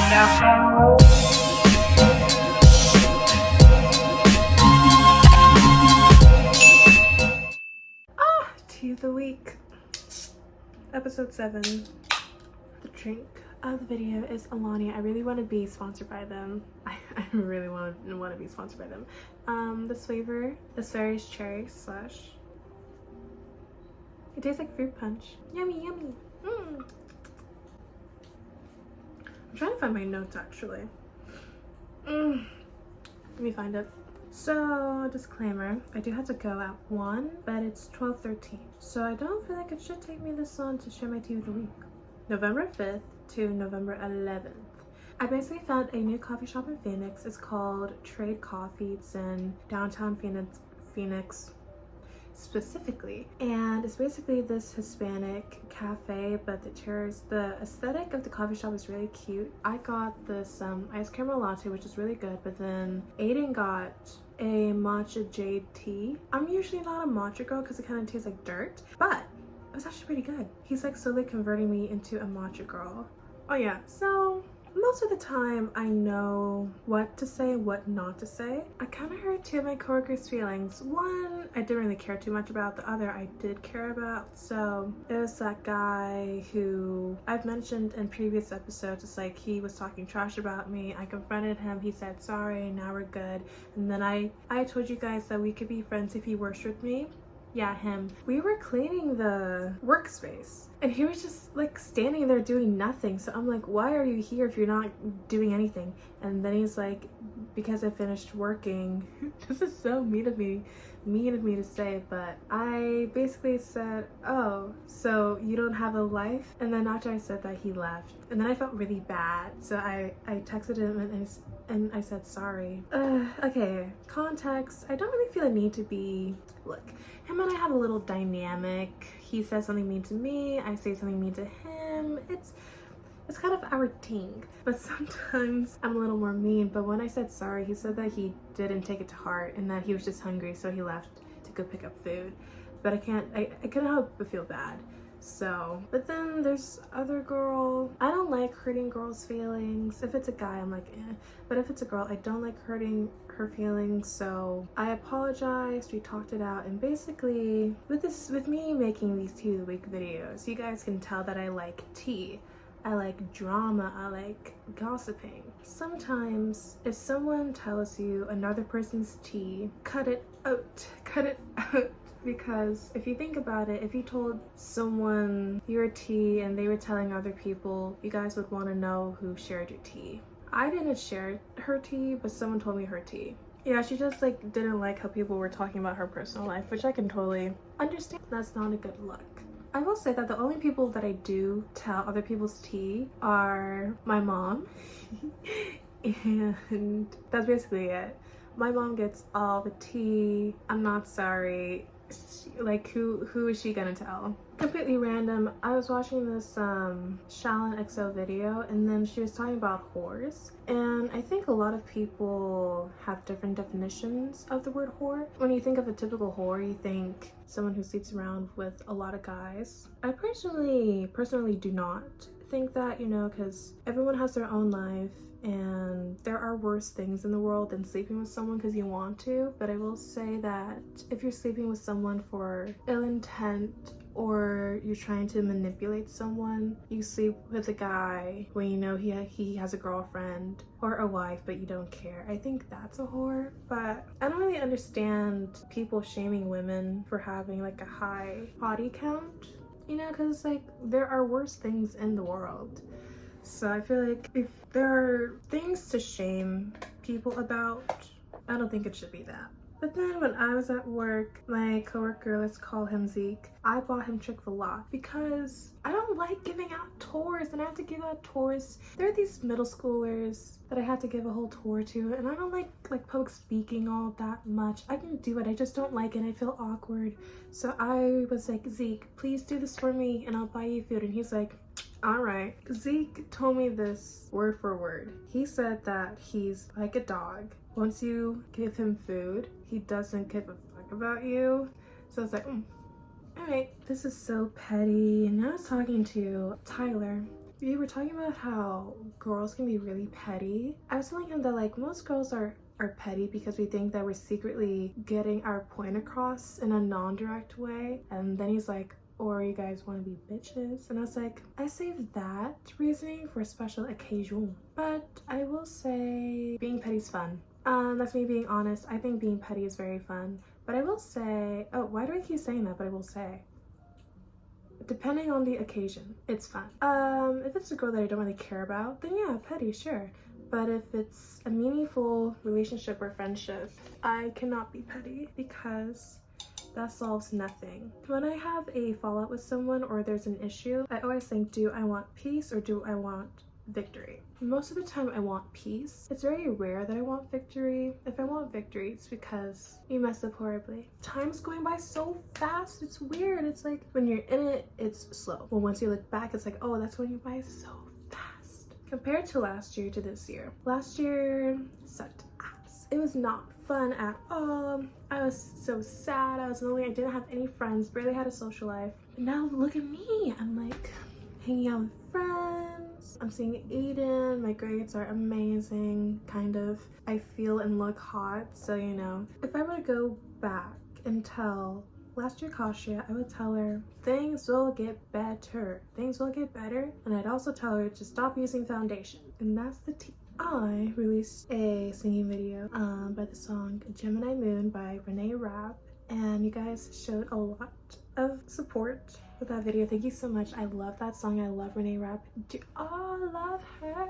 Tea of the week, episode 7. The drink of the video is Alani. I really want to be sponsored by them. I really want to be sponsored by them. This flavor, Asparagus Cherry Slush. It tastes like fruit punch. Yummy, yummy. I'm trying to find my notes actually. Let me find it. So, disclaimer, I do have to go at 1, but it's 12:13. So I don't feel like it should take me this long to share my tea of the week. November 5th to November 11th. I basically found a new coffee shop in Phoenix. It's called Trade Coffee. It's in downtown Phoenix specifically, and it's basically this Hispanic cafe, but the aesthetic of the coffee shop is really cute. I got this ice caramel latte, which is really good, but then Aiden got a matcha jade tea. I'm usually not a matcha girl because it kind of tastes like dirt, but it was actually pretty good. He's like slowly converting me into a matcha girl. Oh yeah, so most of the time I know what to say, what not to say. I kind of hurt two of my coworkers' feelings. One I didn't really care too much about, the other I did care about. So it was that guy who I've mentioned in previous episodes. It's like he was talking trash about me. I confronted him, he said sorry, now we're good. And then I told you guys that we could be friends if he works with me. Yeah, him. We were cleaning the workspace and he was just like standing there doing nothing. So I'm like, why are you here if you're not doing anything? And then he's like, because I finished working. This is so mean of me to say, but I basically said, oh, so you don't have a life? And then after I said that, he left. And then I felt really bad. So I texted him and I said sorry. Okay, context. I don't really feel a need to be, look, him and I have a little dynamic. He says something mean to me, I say something mean to him. It's kind of our thing, but sometimes I'm a little more mean. But when I said sorry, he said that he didn't take it to heart and that he was just hungry, so he left to go pick up food. But I couldn't help but feel bad. So, but then there's other girl. I don't like hurting girls' feelings. If it's a guy, I'm like, eh. But if it's a girl, I don't like hurting her feelings. So I apologized, we talked it out, and basically with me making these tea of the week videos, you guys can tell that I like tea. I like drama, I like gossiping. Sometimes if someone tells you another person's tea, cut it out. Because if you think about it, if you told someone your tea and they were telling other people, you guys would want to know who shared your tea. I didn't share her tea, but someone told me her tea. Yeah, she just like didn't like how people were talking about her personal life, which I can totally understand. That's not a good look. I will say that the only people that I do tell other people's tea are my mom and that's basically it. My mom gets all the tea. I'm not sorry. Like who is she gonna tell? Completely random. I was watching this Shaolin XO video, and then she was talking about whores, and I think a lot of people have different definitions of the word whore. When you think of a typical whore, you think someone who sleeps around with a lot of guys. I personally do not think that, you know, because everyone has their own life and there are worse things in the world than sleeping with someone because you want to. But I will say that if you're sleeping with someone for ill intent or you're trying to manipulate someone, you sleep with a guy when you know he has a girlfriend or a wife but you don't care, I think that's a whore. But I don't really understand people shaming women for having like a high body count, you know, because like there are worse things in the world. So I feel like if there are things to shame people about, I don't think it should be that. But then when I was at work, my coworker, let's call him Zeke, I bought him Chick-fil-A because I don't like giving out tours, and I have to give out tours. There are these middle schoolers that I had to give a whole tour to, and I don't like public speaking all that much. I can do it, I just don't like it. I feel awkward. So I was like, Zeke, please do this for me and I'll buy you food. And he's like, all right. Zeke told me this word for word. He said that he's like a dog. Once you give him food, he doesn't give a fuck about you. So I was like, all right, this is so petty. And I was talking to Tyler. We were talking about how girls can be really petty. I was telling him that like most girls are petty because we think that we're secretly getting our point across in a non-direct way. And then he's like, or you guys want to be bitches. And I was like, I saved that reasoning for a special occasion. But I will say being petty's fun. That's me being honest. I think being petty is very fun. But I will say, oh, why do I keep saying that? But I will say, depending on the occasion, it's fun. If it's a girl that I don't really care about, then yeah, petty, sure. But if it's a meaningful relationship or friendship, I cannot be petty because that solves nothing. When I have a fallout with someone or there's an issue, I always think, do I want peace or do I want victory? Most of the time I want peace. It's very rare that I want victory. If I want victory, it's because you messed up horribly. Time's going by so fast, it's weird. It's like when you're in it, it's slow. Well, once you look back, it's like, oh, that's when you by so fast. Compared to last year to this year. Last year sucked ass. It was not fun at all. I was so sad. I was lonely. I didn't have any friends, barely had a social life. But now look at me. I'm like hanging out with friends. I'm seeing Aiden. My grades are amazing, kind of. I feel and look hot, so you know. If I were to go back and tell last year Kasia, I would tell her things will get better. Things will get better. And I'd also tell her to stop using foundation. And that's the tea. I released a singing video by the song Gemini Moon by Renee Rapp, and you guys showed a lot of support with that video. Thank you so much. I love that song. I love Renee Rapp. Oh, love her.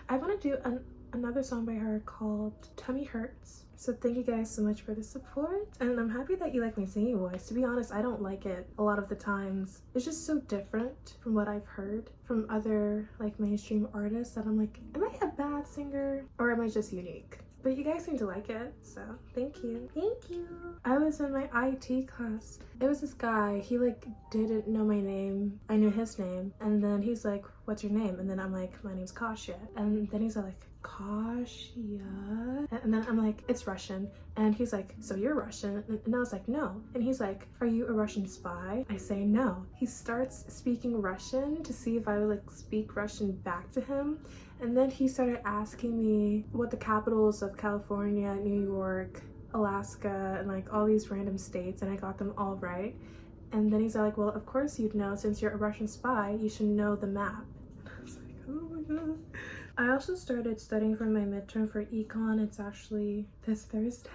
I want to do another song by her called Tummy Hurts. So thank you guys so much for the support, and I'm happy that you like my singing voice. To be honest, I don't like it a lot of the times. It's just so different from what I've heard from other like mainstream artists that I'm like, am I a bad singer or am I just unique? But you guys seem to like it, so thank you. Thank you. I was in my IT class. It was this guy, he like didn't know my name. I knew his name, and then he's like, what's your name? And then I'm like, my name's Kasia. And then he's like, Kasia? And then I'm like, it's Russian. And he's like, so you're Russian? And I was like, no. And he's like, are you a Russian spy? I say no. He starts speaking Russian to see if I would like speak Russian back to him. And then he started asking me what the capitals of California, New York, Alaska, and like all these random states, and I got them all right. And then he's like, well, of course you'd know, since you're a Russian spy, you should know the map. And I was like, oh my god. I also started studying for my midterm for econ. It's actually this Thursday.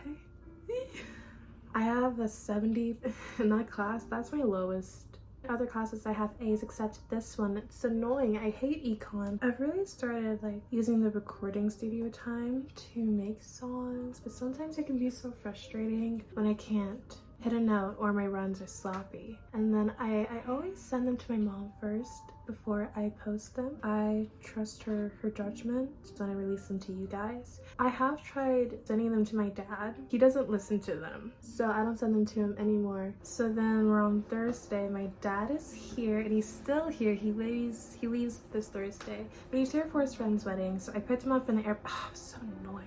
I have a 70 in that class. That's my lowest. Other classes I have A's except this one. It's annoying. I hate econ. I've really started like using the recording studio time to make songs, but sometimes it can be so frustrating when I can't hit a note or my runs are sloppy. And then I always send them to my mom first before I post them. I trust her judgment when I release them to you guys. I have tried sending them to my dad. He doesn't listen to them, so I don't send them to him anymore. So then we're on Thursday. My dad is here, and he's still here. He leaves this Thursday, but he's here for his friend's wedding. So I picked him up in the airport. Oh, I'm so annoyed.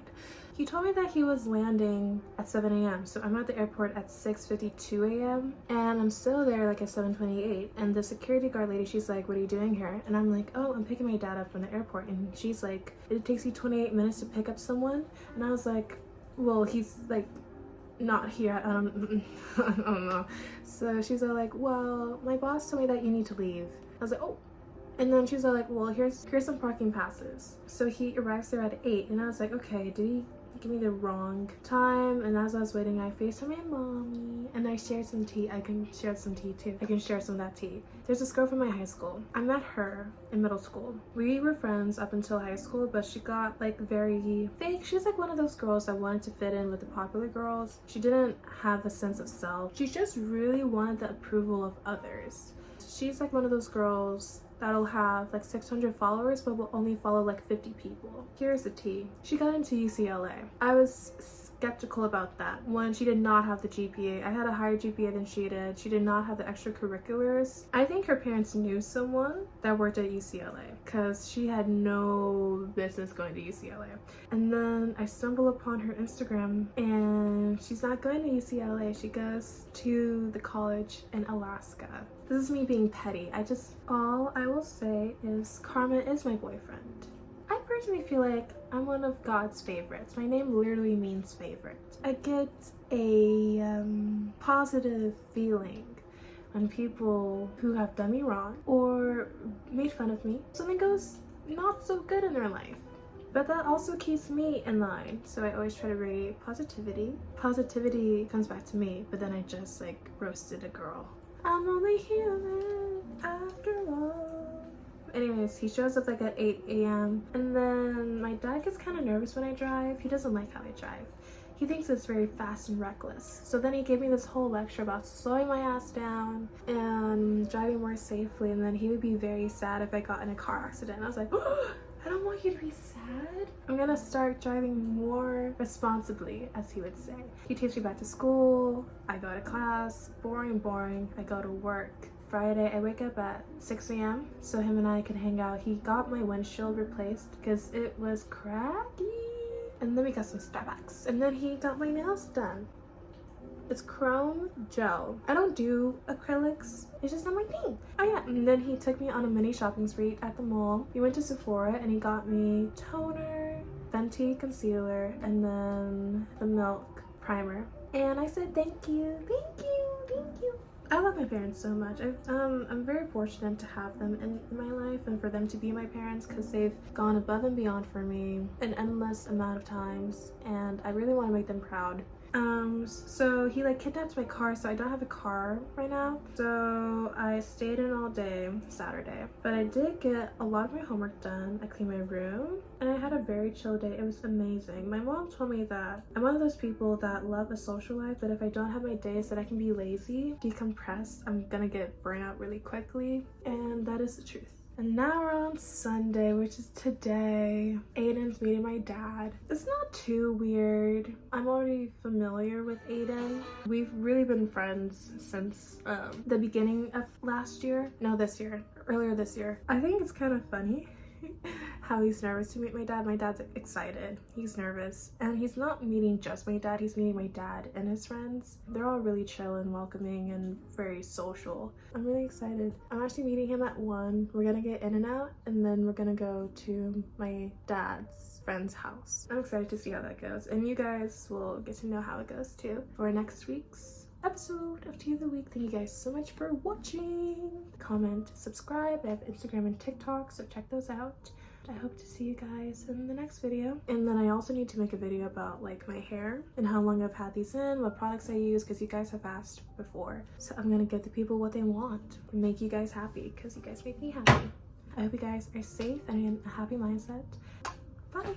He told me that he was landing at 7 a.m. So I'm at the airport at 6:52 a.m. and I'm still there like at 7:28. And the security guard lady, she's like, what are you doing here? And I'm like, oh, I'm picking my dad up from the airport. And she's like, it takes you 28 minutes to pick up someone? And I was like, well, he's like not here. I don't know. So she's all like, well, my boss told me that you need to leave. I was like, oh. And then she's all like, well, here's some parking passes. So he arrives there at 8, and I was like, okay, did he give me the wrong time? And as I was waiting, I FaceTimed my mommy, and I shared some tea. I can share some tea too. I can share some of that tea. There's this girl from my high school. I met her in middle school. We were friends up until high school, but she got like very fake. She's like one of those girls that wanted to fit in with the popular girls. She didn't have a sense of self. She just really wanted the approval of others. She's like one of those girls that'll have like 600 followers but will only follow like 50 people. Here's the tea. She got into UCLA. I was skeptical about that. One, she did not have the GPA. I had a higher GPA than she did. She did not have the extracurriculars. I think her parents knew someone that worked at UCLA because she had no business going to UCLA. And then I stumble upon her Instagram and she's not going to UCLA. She goes to the college in Alaska. This is me being petty. All I will say is Karma is my boyfriend. I personally feel like I'm one of God's favorites. My name literally means favorite. I get a positive feeling when people who have done me wrong or made fun of me, something goes not so good in their life. But that also keeps me in line. So I always try to radiate positivity. Positivity comes back to me, but then I just like roasted a girl. I'm only human after all. Anyways, he shows up like at 8 a.m. and then my dad gets kind of nervous when I drive. He doesn't like how I drive. He thinks it's very fast and reckless. So then he gave me this whole lecture about slowing my ass down and driving more safely, and then he would be very sad if I got in a car accident. I was like, oh, I don't want you to be sad. I'm gonna start driving more responsibly, as he would say. He takes me back to school, I go to class, boring, I go to work. Friday, I wake up at 6 a.m. so him and I can hang out. He got my windshield replaced because it was cracky. And then we got some Starbucks. And then he got my nails done. It's chrome gel. I don't do acrylics. It's just not my thing. Oh yeah, and then he took me on a mini shopping spree at the mall. We went to Sephora and he got me toner, Fenty concealer, and then the Milk primer. And I said thank you. I love my parents so much. I'm very fortunate to have them in my life and for them to be my parents because they've gone above and beyond for me an endless amount of times, and I really want to make them proud. So he like kidnapped my car, so I don't have a car right now. So I stayed in all day Saturday, but I did get a lot of my homework done. I cleaned my room and I had a very chill day. It was amazing. My mom told me that I'm one of those people that love a social life, that if I don't have my days that I can be lazy, decompress, I'm gonna get burnout really quickly, and that is the truth. And now we're on Sunday, which is today. Aiden's meeting my dad. It's not too weird. I'm already familiar with Aiden. We've really been friends since the beginning of earlier this year. I think it's kind of funny how he's nervous to meet my dad. My dad's excited. He's nervous. And he's not meeting just my dad, he's meeting my dad and his friends. They're all really chill and welcoming and very social. I'm really excited. I'm actually meeting him at 1. We're gonna get In-N-Out and then we're gonna go to my dad's friend's house. I'm excited to see how that goes. And you guys will get to know how it goes too for next week's episode of Tea of the Week. Thank you guys so much for watching. Comment, subscribe. I have Instagram and TikTok, so check those out. I hope to see you guys in the next video. And then I also need to make a video about like my hair and how long I've had these in, what products I use, because you guys have asked before. So I'm gonna give the people what they want and make you guys happy because you guys make me happy. I hope you guys are safe and in a happy mindset. Bye.